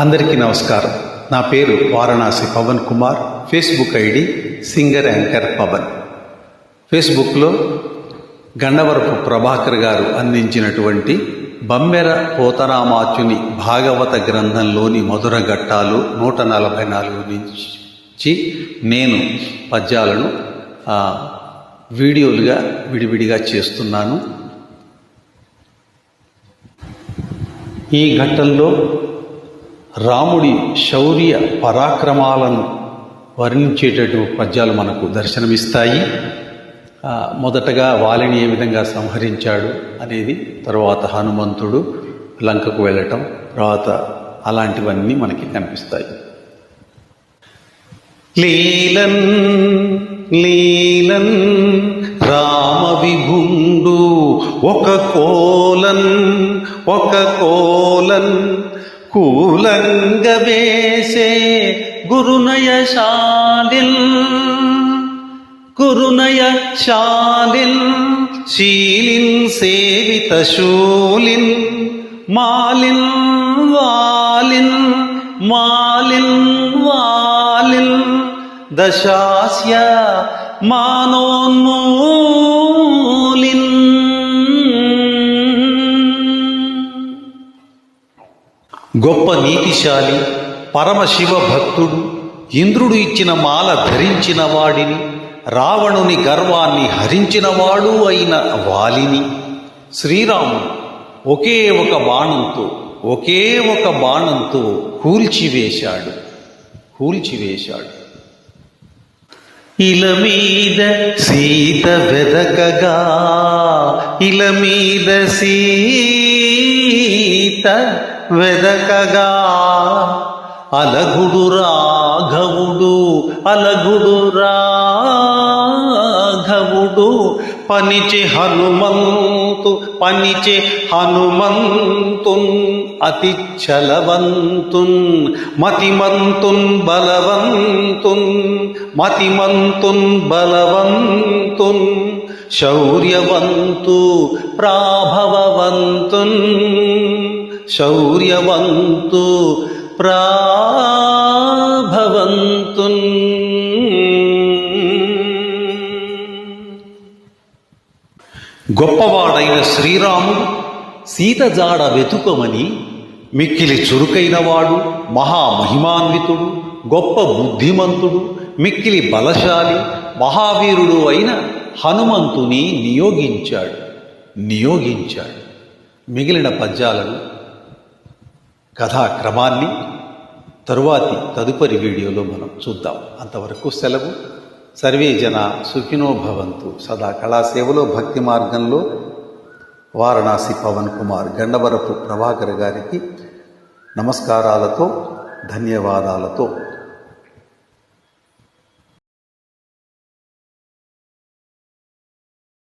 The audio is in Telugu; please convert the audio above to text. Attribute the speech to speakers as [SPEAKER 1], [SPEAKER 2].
[SPEAKER 1] అందరికీ నమస్కారం. నా పేరు Varanasi Pavan Kumar. Facebook ID singer anchor Pavan. ఫేస్బుక్లో గండవరపు ప్రభాకర్ గారు అందించినటువంటి బమ్మెర పోతరామాచుని భాగవత గ్రంథంలోని మధుర ఘట్టాలు 144 నుంచి నేను పద్యాలను వీడియోలుగా విడివిడిగా చేస్తున్నాను. ఈ ఘట్టంలో రాముడి శౌర్య పరాక్రమాలను వర్ణించేటటువంటి పద్యాలు మనకు దర్శనమిస్తాయి. మొదటగా వాలిని ఏ విధంగా సంహరించాడు అనేది, తర్వాత హనుమంతుడు లంకకు వెళ్ళటం, తర్వాత అలాంటివన్నీ మనకి కనిపిస్తాయి. లీలన్ లీలన్ రామ విభుండు ఒక కోలన్ కూలంగ వేసే గురునయశాలిల్ శీలిన్ సేవిత శూలిన్ మాలిన్ వాలిన్ దశాస్య మానోన్మూలిన్. గొప్ప నీతిశాలి, పరమశివ భక్తుడు, ఇంద్రుడు ఇచ్చిన మాల ధరించిన వాడిని, రావణుని గర్వాన్ని హరించినవాడు అయిన వాలిని శ్రీరాముడు ఒకే ఒక బాణంతో కూల్చివేశాడు. ఇల మీద సీత వెదకగా అలగుడు రాఘవుడు పనిచే హనుమంతున్ అతి చలవంతున్ మతిమంతున్ బలవంతున్ శౌర్యవంతు ప్రాభవవంతున్ ప్రాభవంతున్. గొప్పవాడైన శ్రీరాముడు సీత జాడ వెతుకమని మిక్కిలి చురుకైనవాడు, మహామహిమాన్వితుడు, గొప్ప బుద్ధిమంతుడు, మిక్కిలి బలశాలి, మహావీరుడు అయిన హనుమంతుని నియోగించాడు. మిగిలిన పద్యాలను కథాక్రమాన్ని తదుపరి వీడియోలో మనం చూద్దాం. అంతవరకు సెలవు. సర్వే జన సుఖినో భవంతు. సదా కళాసేవలో భక్తి మార్గంలో వారణాసి పవన్ కుమార్ గండవరపు ప్రభాకర్ గారికి నమస్కారాలతో, ధన్యవాదాలతో